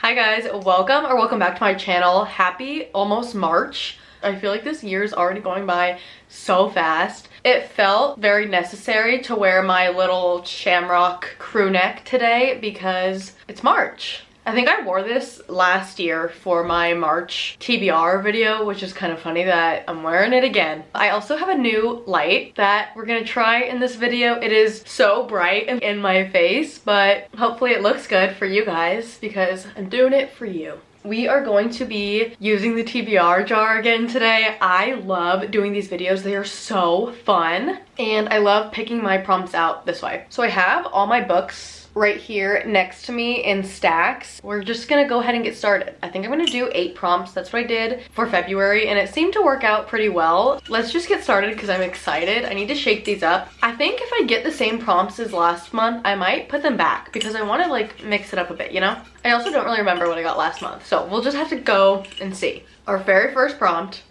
Hi guys, welcome back to my channel. Happy almost March. I feel like this year is already going by so fast. It felt very necessary to wear my little shamrock crew neck today because it's March. I think I wore this last year for my March TBR video, which is kind of funny that I'm wearing it again. I also have a new light that we're gonna try in this video. It is so bright in my face, but hopefully it looks good for you guys because I'm doing it for you. We are going to be using the TBR jar again today. I love doing these videos. They are so fun. And I love picking my prompts out this way. So I have all my books right here next to me in stacks. We're just gonna go ahead and get started. I think I'm gonna do 8 prompts. That's what I did for February and it seemed to work out pretty well. Let's just get started because I'm excited. I need to shake these up. I think if I get the same prompts as last month, I might put them back because I want to like mix it up a bit, you know? I also don't really remember what I got last month, so we'll just have to go and see. Our very first prompt,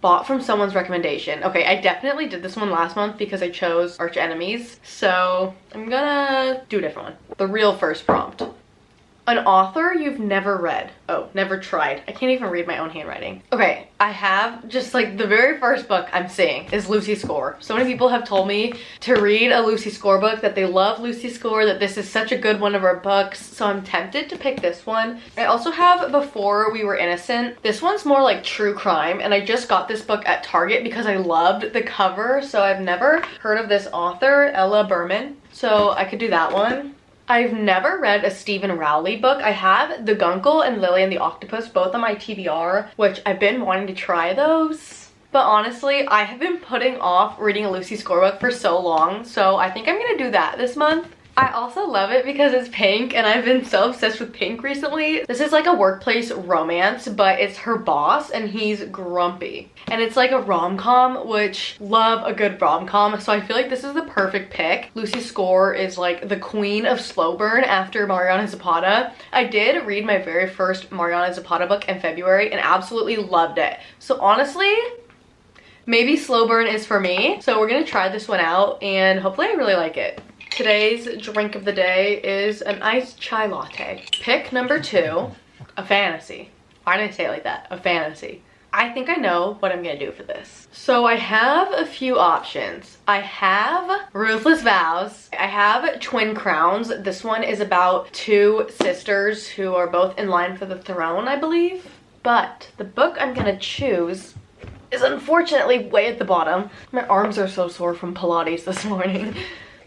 bought from someone's recommendation. Okay, I definitely did this one last month because I chose Arch Enemies, so I'm gonna do a different one. The real first prompt. An author you've never read. Oh, never tried. I can't even read my own handwriting. Okay, I have just like the very first book I'm seeing is Lucy Score. So many people have told me to read a Lucy Score book, that they love Lucy Score, that this is such a good one of her books. So I'm tempted to pick this one. I also have Before We Were Innocent. This one's more like true crime and I just got this book at Target because I loved the cover. So I've never heard of this author, Ella Berman. So I could do that one. I've never read a Stephen Rowley book. I have The Guncle and Lily and the Octopus, both on my TBR, which I've been wanting to try those. But honestly, I have been putting off reading a Lucy Score book for so long, so I think I'm gonna do that this month. I also love it because it's pink and I've been so obsessed with pink recently. This is like a workplace romance, but it's her boss and he's grumpy. And it's like a rom-com, which love a good rom-com. So I feel like this is the perfect pick. Lucy Score is like the queen of slow burn after Mariana Zapata. I did read my very first Mariana Zapata book in February and absolutely loved it. So honestly, maybe slow burn is for me. So we're gonna try this one out and hopefully I really like it. Today's drink of the day is an iced chai latte. Pick number 2, a fantasy. Why did I say it like that? A fantasy. I think I know what I'm gonna do for this. So I have a few options. I have Ruthless Vows. I have Twin Crowns. This one is about 2 sisters who are both in line for the throne, I believe. But the book I'm gonna choose is unfortunately way at the bottom. My arms are so sore from Pilates this morning.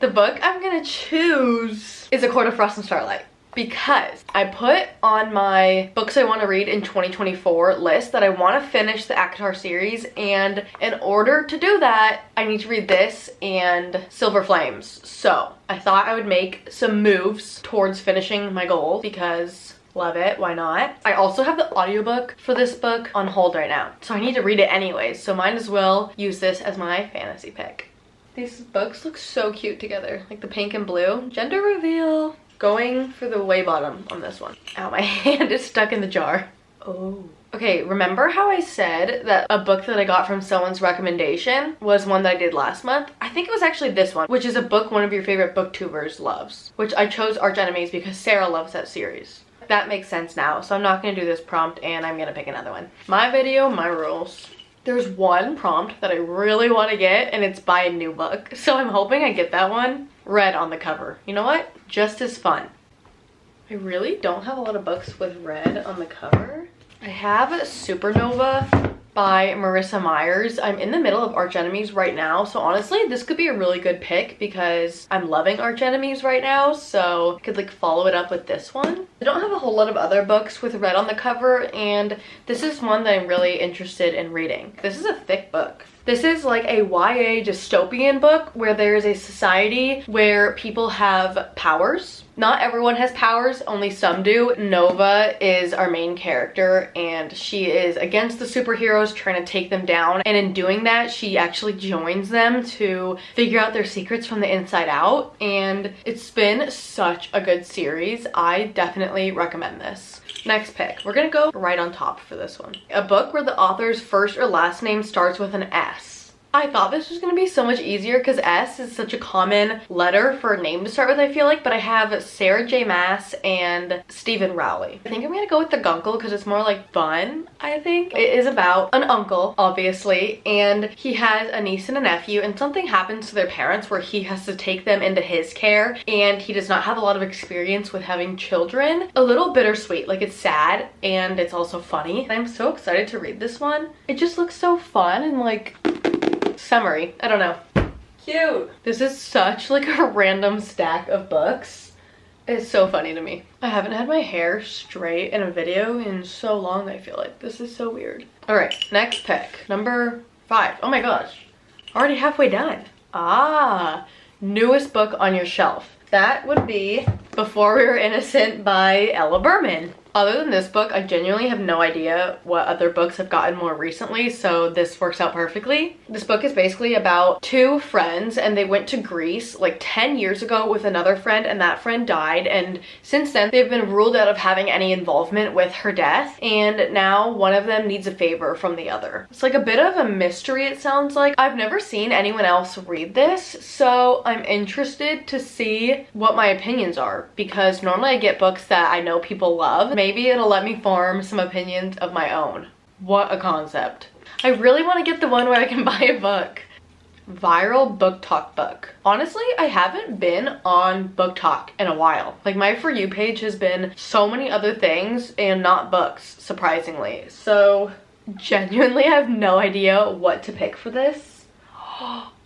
The book I'm gonna choose is A Court of Frost and Starlight because I put on my books I want to read in 2024 list that I want to finish the ACOTAR series, and in order to do that I need to read this and Silver Flames. So I thought I would make some moves towards finishing my goal because love it, why not? I also have the audiobook for this book on hold right now, so I need to read it anyways, so might as well use this as my fantasy pick. These books look so cute together, like the pink and blue. Gender reveal. Going for the way bottom on this one. Ow, my hand is stuck in the jar. Oh. Okay, remember how I said that a book that I got from someone's recommendation was one that I did last month? I think it was actually this one, which is a book one of your favorite booktubers loves, which I chose Arch Enemies because Sarah loves that series. That makes sense now, so I'm not gonna do this prompt and I'm gonna pick another one. My video, my rules. There's one prompt that I really want to get and it's buy a new book. So I'm hoping I get that one. Red on the cover. You know what? Just as fun. I really don't have a lot of books with red on the cover. I have Supernova by Marissa Myers. I'm in the middle of Arch Enemies right now, so honestly this could be a really good pick because I'm loving Arch Enemies right now, so I could like follow it up with this one. I don't have a whole lot of other books with red on the cover and this is one that I'm really interested in reading. This is a thick book. This is like a YA dystopian book where there's a society where people have powers. Not everyone has powers, only some do. Nova is our main character and she is against the superheroes trying to take them down, and in doing that she actually joins them to figure out their secrets from the inside out, and it's been such a good series. I definitely recommend this. Next pick. We're gonna go right on top for this one. A book where the author's first or last name starts with an S. I thought this was gonna be so much easier because S is such a common letter for a name to start with, I feel like, but I have Sarah J. Maas and Stephen Rowley. I think I'm gonna go with the Gunkle because it's more like fun, I think. It is about an uncle, obviously, and he has a niece and a nephew, and something happens to their parents where he has to take them into his care, and he does not have a lot of experience with having children. A little bittersweet, like it's sad and it's also funny. I'm so excited to read this one. It just looks so fun and like summery. I don't know. Cute. This is such like a random stack of books. It's so funny to me. I haven't had my hair straight in a video in so long, I feel like. This is so weird. All right, next pick. Number 5. Oh my gosh. Already halfway done. Ah, newest book on your shelf. That would be Before We Were Innocent by Ella Berman. Other than this book, I genuinely have no idea what other books have gotten more recently, so this works out perfectly. This book is basically about 2 friends, and they went to Greece like 10 years ago with another friend, and that friend died, and since then they've been ruled out of having any involvement with her death, and now one of them needs a favor from the other. It's like a bit of a mystery, it sounds like. I've never seen anyone else read this, so I'm interested to see what my opinions are, because normally I get books that I know people love. Maybe it'll let me form some opinions of my own. What a concept. I really want to get the one where I can buy a book. Viral BookTok book. Honestly, I haven't been on BookTok in a while. Like my For You page has been so many other things and not books, surprisingly. So genuinely I have no idea what to pick for this.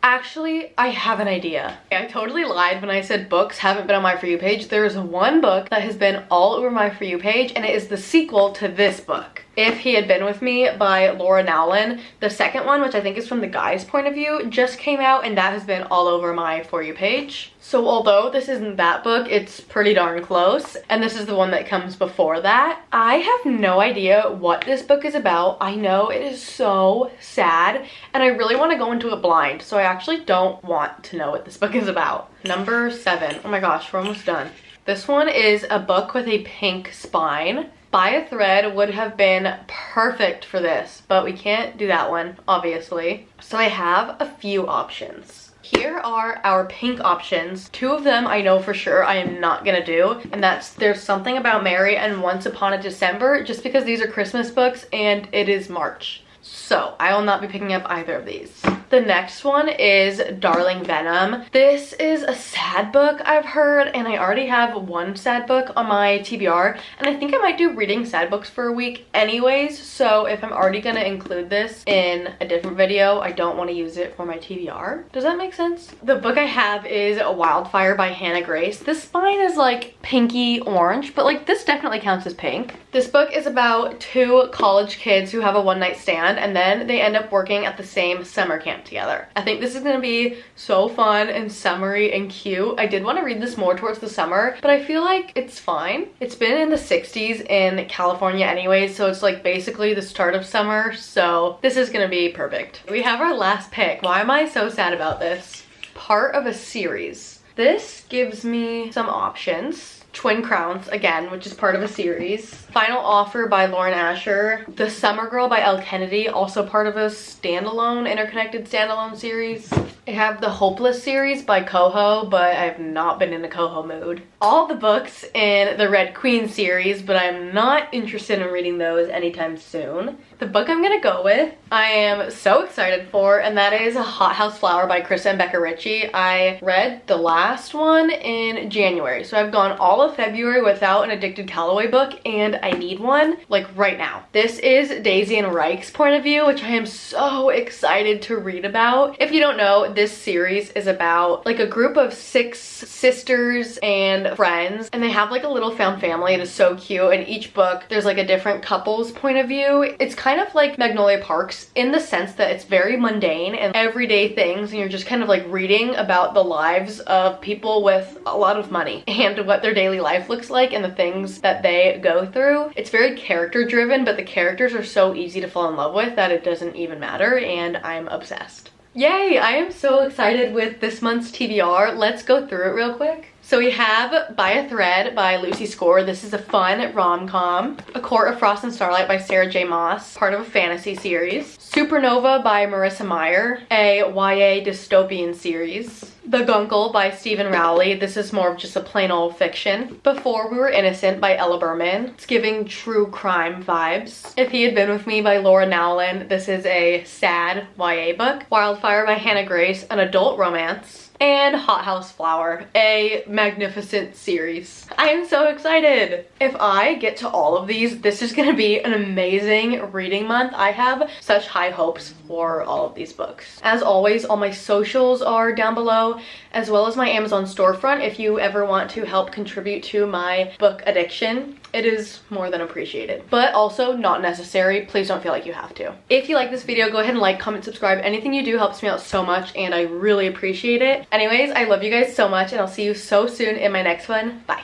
Actually, I have an idea. I totally lied when I said books haven't been on my For You page. There is one book that has been all over my For You page, and it is the sequel to this book. If He Had Been With Me by Laura Nowlin. The second one, which I think is from the guy's point of view, just came out, and that has been all over my For You page. So although this isn't that book, it's pretty darn close, and this is the one that comes before that. I have no idea what this book is about. I know it is so sad, and I really want to go into it blind, so I actually don't want to know what this book is about. Number 7. Oh my gosh, we're almost done. This one is a book with a pink spine. By a Thread would have been perfect for this, but we can't do that one, obviously. So I have a few options. Here are our pink options. 2 of them I know for sure I am not gonna do, and that's There's Something About Mary and Once Upon a December, just because these are Christmas books and it is March. So I will not be picking up either of these. The next one is Darling Venom. This is a sad book, I've heard, and I already have one sad book on my TBR, and I think I might do reading sad books for a week anyways, so if I'm already gonna include this in a different video, I don't want to use it for my TBR. Does that make sense? The book I have is Wildfire by Hannah Grace. This spine is like pinky orange, but like this definitely counts as pink. This book is about 2 college kids who have a one-night stand, and then they end up working at the same summer camp together. I think this is gonna be so fun and summery and cute. I did want to read this more towards the summer, but I feel like it's fine. It's been in the 60s in California anyways, so it's like basically the start of summer, so this is gonna be perfect. We have our last pick. Why am I so sad about this? Part of a series. This gives me some options. Twin Crowns, again, which is part of a series. Final Offer by Lauren Asher. The Summer Girl by Elle Kennedy, also part of a standalone, interconnected standalone series. I have the Hopeless series by Coho, but I have not been in a Coho mood. All the books in the Red Queen series, but I'm not interested in reading those anytime soon. The book I'm gonna go with, I am so excited for, and that is Hot House Flower by Krista and Becca Ritchie. I read the last one in January, so I've gone all of February without an Addicted Calloway book, and I need one like right now. This is Daisy and Reich's point of view, which I am so excited to read about. If you don't know, this series is about like a group of 6 sisters and friends, and they have like a little found family. It is so cute, and each book there's like a different couple's point of view. It's kind of like Magnolia Parks in the sense that it's very mundane and everyday things, and you're just kind of like reading about the lives of people with a lot of money and what their daily life looks like and the things that they go through. It's very character driven, but the characters are so easy to fall in love with that it doesn't even matter, and I'm obsessed. Yay! I am so excited with this month's TBR. Let's go through it real quick. So we have By a Thread by Lucy Score. This is a fun rom-com. A Court of Frost and Starlight by Sarah J. Maas, part of a fantasy series. Supernova by Marissa Meyer, a YA dystopian series. The Guncle by Stephen Rowley. This is more of just a plain old fiction. Before We Were Innocent by Ella Berman. It's giving true crime vibes. If He Had Been With Me by Laura Nowlin. This is a sad YA book. Wildfire by Hannah Grace, an adult romance. And Hothouse Flower, a magnificent series. I am so excited. If I get to all of these, this is gonna be an amazing reading month. I have such high hopes for all of these books. As always, all my socials are down below, as well as my Amazon storefront if you ever want to help contribute to my book addiction. It is more than appreciated, but also not necessary. Please don't feel like you have to. If you like this video, go ahead and like, comment, subscribe. Anything you do helps me out so much and I really appreciate it. Anyways, I love you guys so much and I'll see you so soon in my next one. Bye.